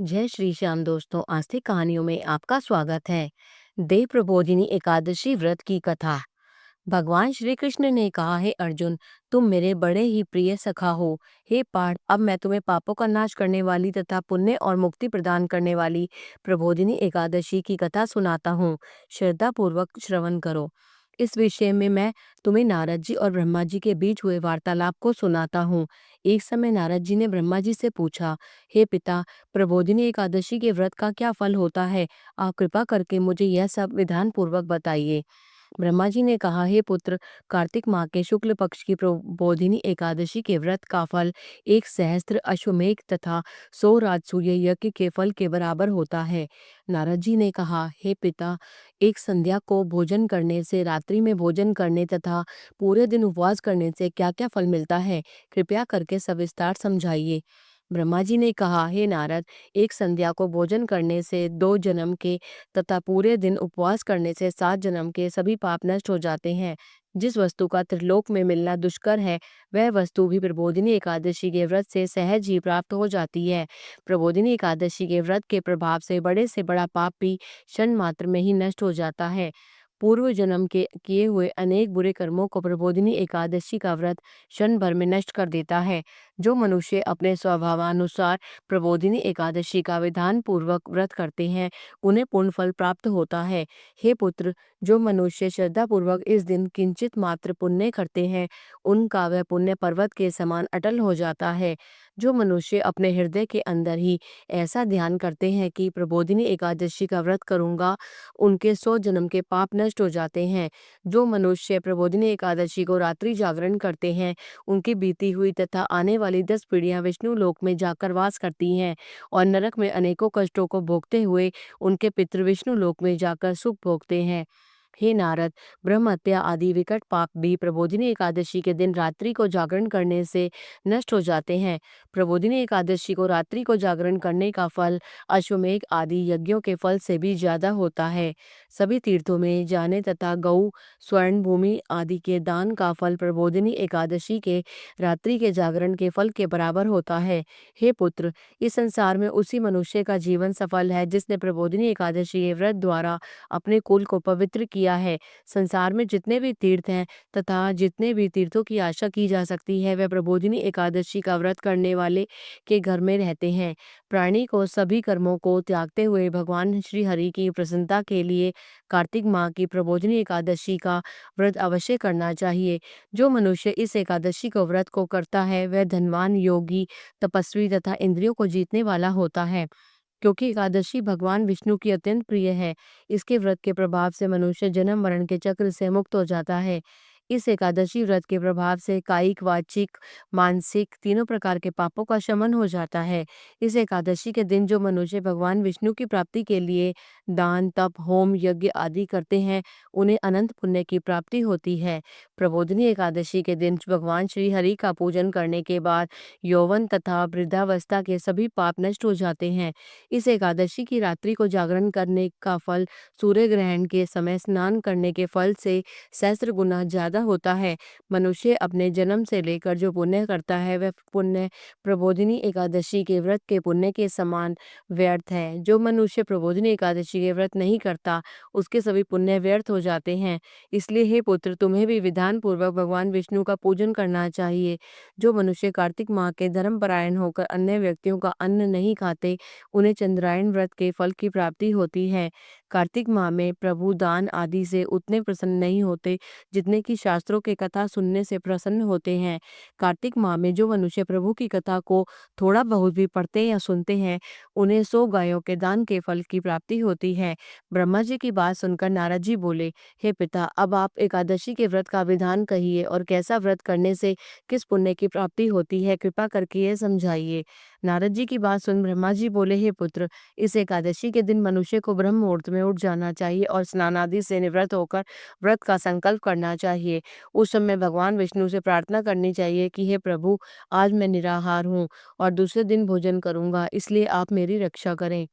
जय श्री श्याम दोस्तों, आस्तिक कहानियों में आपका स्वागत है। देव प्रबोधिनी एकादशी व्रत की कथा। भगवान श्री कृष्ण ने कहा, हे अर्जुन, तुम मेरे बड़े ही प्रिय सखा हो। हे पार्थ, अब मैं तुम्हें पापों का नाश करने वाली तथा पुण्य और मुक्ति प्रदान करने वाली प्रबोधिनी एकादशी की कथा सुनाता हूँ। श्रद्धा पूर्वक श्रवण करो। इस विषय में मैं तुम्हें नारद जी और ब्रह्मा जी के बीच हुए वार्तालाप को सुनाता हूँ। एक समय नारद जी ने ब्रह्मा जी से पूछा, हे पिता, प्रबोधिनी एकादशी के व्रत का क्या फल होता है? आप कृपा करके मुझे यह सब विधान पूर्वक बताइए। ब्रह्मा जी ने कहा, हे पुत्र, कार्तिक माह के शुक्ल पक्ष की प्रबोधिनी एकादशी के व्रत का फल 1 सहस्त्र अश्वमेघ तथा 100 राजसूय यज्ञ के फल के बराबर होता है। नारद जी ने कहा, हे पिता, एक संध्या को भोजन करने से, रात्रि में भोजन करने तथा पूरे दिन उपवास करने से क्या क्या फल मिलता है? कृपया करके सविस्तार समझाइए। ब्रह्मा जी ने कहा, हे नारद, एक संध्या को भोजन करने से 2 जन्म के तथा पूरे दिन उपवास करने से 7 जन्म के सभी पाप नष्ट हो जाते हैं। जिस वस्तु का त्रिलोक में मिलना दुष्कर है, वह वस्तु भी प्रबोधिनी एकादशी के व्रत से सहज ही प्राप्त हो जाती है। प्रबोधिनी एकादशी के व्रत के प्रभाव से बड़े से बड़ा पाप भी क्षण मात्र में ही नष्ट हो जाता है। पूर्व जन्म के किए हुए अनेक बुरे कर्मों को प्रबोधिनी एकादशी का व्रत क्षण भर में नष्ट कर देता है। जो मनुष्य अपने स्वभावानुसार प्रबोधिनी एकादशी का विधान पूर्वक व्रत करते हैं, उन्हें पूर्ण फल प्राप्त होता है। हे पुत्र, जो मनुष्य श्रद्धा पूर्वक इस दिन किंचित मात्र पुण्य करते हैं, उनका वह पुण्य पर्वत के समान अटल हो जाता है। जो मनुष्य अपने हृदय के अंदर ही ऐसा ध्यान करते हैं कि प्रबोधिनी एकादशी का व्रत करूंगा, उनके 100 जन्म के पाप नष्ट हो जाते हैं। जो मनुष्य प्रबोधिनी एकादशी को रात्रि जागरण करते हैं, उनकी बीती हुई तथा आने वाली 10 पीढ़ियां विष्णु लोक में जाकर वास करती हैं और नरक में अनेकों कष्टों को भोगते हुए उनके पितृ विष्णु लोक में जाकर सुख भोगते हैं। हे नारद, ब्रह्म हत्या आदि विकट पाप भी प्रबोधिनी एकादशी के दिन रात्रि को जागरण करने से नष्ट हो जाते हैं। प्रबोधिनी एकादशी को रात्रि को जागरण करने का फल अश्वमेघ आदि यज्ञों के फल से भी ज्यादा होता है। सभी तीर्थों में जाने तथा गौ, स्वर्ण भूमि आदि के दान का फल प्रबोधिनी एकादशी के रात्रि के जागरण के फल के बराबर होता है। हे पुत्र, इस संसार में उसी मनुष्य का जीवन सफल है जिसने प्रबोधिनी एकादशी के व्रत द्वारा अपने कुल को पवित्र किया है। संसार में जितने भी तीर्थ हैं तथा जितने भी तीर्थों की आशा की जा सकती है, वह प्रबोधिनी एकादशी का व्रत करने वाले के घर में रहते हैं। प्राणी को सभी कर्मों को त्यागते हुए भगवान श्री हरि की प्रसन्नता के लिए कार्तिक माह की प्रबोधिनी एकादशी का व्रत अवश्य करना चाहिए। जो मनुष्य इस एकादशी को व्रत को करता है, वह धनवान, योगी, तपस्वी तथा इंद्रियों को जीतने वाला होता है। क्योंकि एकादशी भगवान विष्णु की अत्यंत प्रिय है, इसके व्रत के प्रभाव से मनुष्य जन्म मरण के चक्र से मुक्त हो जाता है। इस एकादशी व्रत के प्रभाव से कायिक, वाचिक, मानसिक तीनों प्रकार के पापों का शमन हो जाता है। इस एकादशी के दिन जो मनुष्य भगवान विष्णु की प्राप्ति के लिए दान, तप, होम, यज्ञ आदि करते हैं, उन्हें अनंत पुण्य की प्राप्ति होती है। प्रबोधिनी एकादशी के दिन भगवान श्री हरि का पूजन करने के बाद यौवन तथा वृद्धावस्था के सभी पाप नष्ट हो जाते हैं। इस एकादशी की रात्रि को जागरण करने का फल सूर्य ग्रहण के समय स्नान करने के फल से सहस्त्र गुना ज्यादा होता है। मनुष्य अपने जन्म से लेकर जो पुण्य करता है, वह पुण्य प्रबोधिनी एकादशी के व्रत के पुण्य के समान व्यर्थ है। जो मनुष्य प्रबोधिनी एकादशी के व्रत नहीं करता, उसके सभी पुण्य व्यर्थ हो जाते हैं। इसलिए हे पुत्र, तुम्हें भी विधान पूर्वक भगवान विष्णु का पूजन करना चाहिए। जो मनुष्य कार्तिक माह के धर्मपरायण होकर अन्य व्यक्तियों का अन्न नहीं खाते, उन्हें चंद्रायण व्रत के फल की प्राप्ति होती है। कार्तिक माह में प्रभु दान आदि से उतने प्रसन्न नहीं होते जितने कि शास्त्रों के कथा सुनने से प्रसन्न होते हैं। कार्तिक माह में जो मनुष्य प्रभु की कथा को थोड़ा बहुत भी पढ़ते या सुनते हैं, उन्हें 100 गायों के दान के फल की प्राप्ति होती है। ब्रह्मा जी की बात सुनकर नारद जी बोले, हे पिता, अब आप एकादशी के व्रत का विधान कहिए और कैसा व्रत करने से किस पुण्य की प्राप्ति होती है, कृपा करके यह समझाइए। नारद जी की बात सुन ब्रह्मा जी बोले, हे पुत्र, इस एकादशी के दिन मनुष्य को ब्रह्म मुहूर्त में उठ जाना चाहिए और स्नान आदि से निवृत्त होकर व्रत का संकल्प करना चाहिए। उस समय भगवान विष्णु से प्रार्थना करनी चाहिए कि हे प्रभु, आज मैं निराहार हूँ और दूसरे दिन भोजन करूंगा, इसलिए आप मेरी रक्षा करें।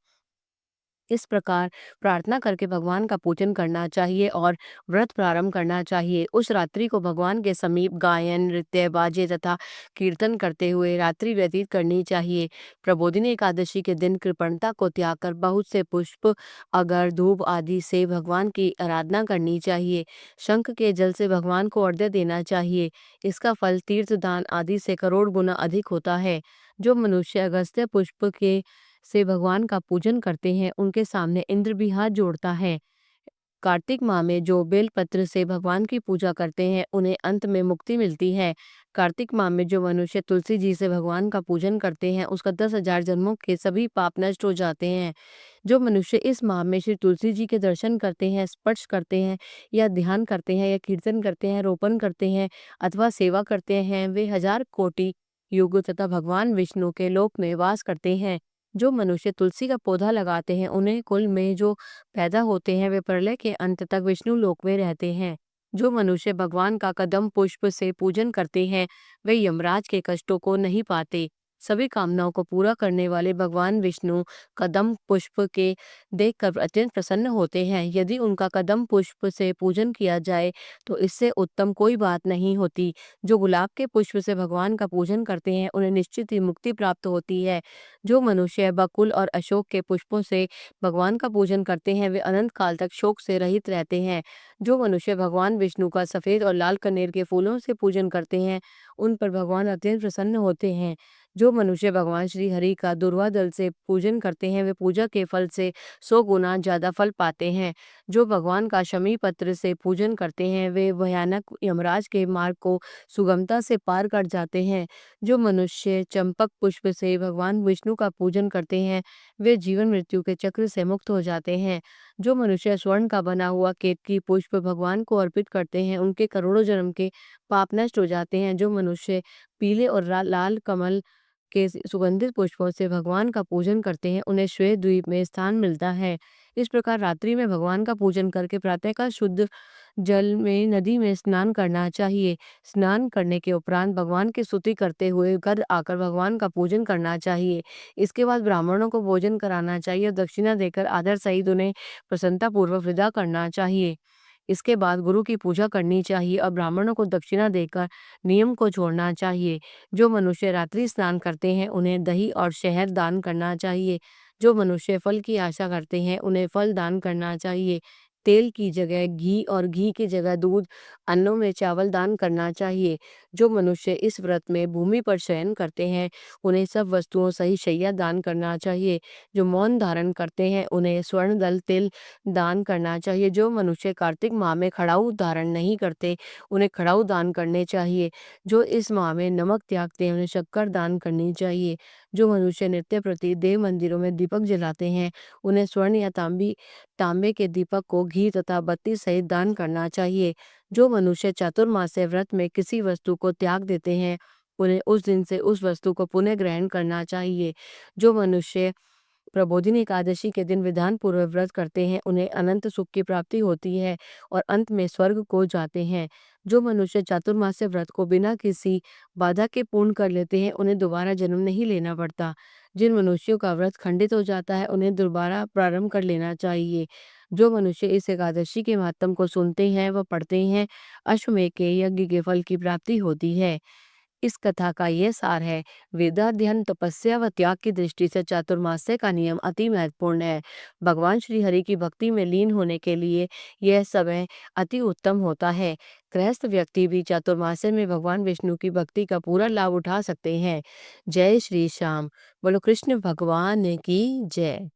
इस प्रकार प्रार्थना करके भगवान का पूजन करना चाहिए और व्रत प्रारंभ करना चाहिए। उस रात्रि को भगवान के समीप गायन, नृत्य, बाजे तथा कीर्तन करते हुए रात्रि व्यतीत करनी चाहिए। प्रबोधिनी एकादशी के दिन कृपणता को त्याग कर बहुत से पुष्प, अगर, धूप आदि से भगवान की आराधना करनी चाहिए। शंख के जल से भगवान को अर्घ्य देना चाहिए। इसका फल तीर्थ दान आदि से करोड़ गुना अधिक होता है। जो मनुष्य अगस्त्य पुष्प के से भगवान का पूजन करते हैं, उनके सामने इंद्र भी हाथ जोड़ता है। कार्तिक माह में जो बेलपत्र से भगवान की पूजा करते हैं, उन्हें अंत में मुक्ति मिलती है। कार्तिक माह में जो मनुष्य तुलसी जी से भगवान का पूजन करते हैं, उसका 10,000 जन्मों के सभी पाप नष्ट हो जाते हैं। जो मनुष्य इस माह में श्री तुलसी जी के दर्शन करते हैं, स्पर्श करते हैं या ध्यान करते हैं या कीर्तन करते हैं, रोपण करते हैं अथवा सेवा करते हैं, वे 1000 कोटि युग तथा भगवान विष्णु के लोक में वास करते हैं। जो मनुष्य तुलसी का पौधा लगाते हैं, उन्हें कुल में जो पैदा होते हैं, वे प्रलय के अंत तक विष्णु लोक में रहते हैं। जो मनुष्य भगवान का कदम पुष्प से पूजन करते हैं, वे यमराज के कष्टों को नहीं पाते। सभी कामनाओं को पूरा करने वाले भगवान विष्णु कदम पुष्प के देखकर अत्यंत प्रसन्न होते हैं। यदि उनका कदम पुष्प से पूजन किया जाए, तो इससे उत्तम कोई बात नहीं होती। जो गुलाब के पुष्प से भगवान का पूजन करते हैं, उन्हें निश्चित ही मुक्ति प्राप्त होती है। जो मनुष्य बकुल और अशोक के पुष्पों से भगवान का पूजन करते हैं, वे अनंत काल तक शोक से रहित रहते हैं। जो मनुष्य भगवान विष्णु का सफेद और लाल कनेर के फूलों से पूजन करते हैं, उन पर भगवान अत्यंत प्रसन्न होते हैं। जो मनुष्य भगवान श्री हरि का दुर्वा दल से पूजन करते हैं, वे पूजा के फल से 100 गुना ज्यादा फल पाते हैं। जो भगवान का शमी पत्र से पूजन करते हैं, वे भयानक यमराज के मार्ग को सुगमता से पार कर जाते हैं। जो मनुष्य चंपक पुष्प से भगवान विष्णु का पूजन करते हैं, वे जीवन मृत्यु के चक्र से मुक्त हो जाते हैं। जो मनुष्य स्वर्ण का बना हुआ केतकी पुष्प भगवान को अर्पित करते हैं, उनके करोड़ों जन्म के पाप नष्ट हो जाते हैं। जो मनुष्य पीले और लाल कमल के सुगंधित पुष्पों से भगवान का पूजन करते हैं, उन्हें श्वेत द्वीप में स्थान मिलता है। इस प्रकार रात्रि में भगवान का पूजन करके प्रातःकाल शुद्ध जल में नदी में स्नान करना चाहिए। स्नान करने के उपरांत भगवान की स्तुति करते हुए घर आकर भगवान का पूजन करना चाहिए। इसके बाद ब्राह्मणों को भोजन कराना चाहिए और दक्षिणा देकर आदर सहित उन्हें प्रसन्नतापूर्वक विदा करना चाहिए। इसके बाद गुरु की पूजा करनी चाहिए और ब्राह्मणों को दक्षिणा देकर नियम को छोड़ना चाहिए। जो मनुष्य रात्रि स्नान करते हैं, उन्हें दही और शहद दान करना चाहिए। जो मनुष्य फल की आशा करते हैं, उन्हें फल दान करना चाहिए। तेल की जगह घी और घी की जगह दूध, अन्नों में चावल दान करना चाहिए। जो मनुष्य इस व्रत में भूमि पर शयन करते हैं, उन्हें सब वस्तुओं सहित शैया दान करना चाहिए। जो मौन धारण करते हैं, उन्हें स्वर्ण दल तिल दान करना चाहिए। जो मनुष्य कार्तिक माह में खड़ाऊ धारण नहीं करते, उन्हें खड़ाऊ दान करने चाहिए। जो इस माह में नमक त्यागते हैं, उन्हें शक्कर दान करनी चाहिए। जो मनुष्य नित्य प्रति देव मंदिरों में दीपक जलाते हैं, उन्हें स्वर्ण या तांबे के दीपक को घी तथा बत्ती सहित दान करना चाहिए। जो मनुष्य चातुर्मास्य व्रत में किसी वस्तु को त्याग देते हैं, उन्हें उस दिन से उस वस्तु को पुनः ग्रहण करना चाहिए। जो मनुष्य प्रबोधिनी एकादशी के दिन विधान पूर्वक व्रत करते हैं, उन्हें अनंत सुख की प्राप्ति होती है और अंत में स्वर्ग को जाते हैं। जो मनुष्य चातुर्मास्य व्रत को बिना किसी बाधा के पूर्ण कर लेते हैं, उन्हें दोबारा जन्म नहीं लेना पड़ता। जिन मनुष्यों का व्रत खंडित हो जाता है, उन्हें दोबारा प्रारंभ कर लेना चाहिए। जो मनुष्य इस एकादशी के महात्म को सुनते हैं व पढ़ते हैं, अश्वमेध के यज्ञ के फल की प्राप्ति होती है। इस कथा का ये सार है, वेदाध्ययन, तपस्या व त्याग की दृष्टि से चातुर्मास्य का नियम अति महत्वपूर्ण है। भगवान श्री हरि की भक्ति में लीन होने के लिए यह समय अति उत्तम होता है। गृहस्थ व्यक्ति भी चातुर्मास्य में भगवान विष्णु की भक्ति का पूरा लाभ उठा सकते हैं। जय श्री श्याम। बोलो कृष्ण भगवान की जय।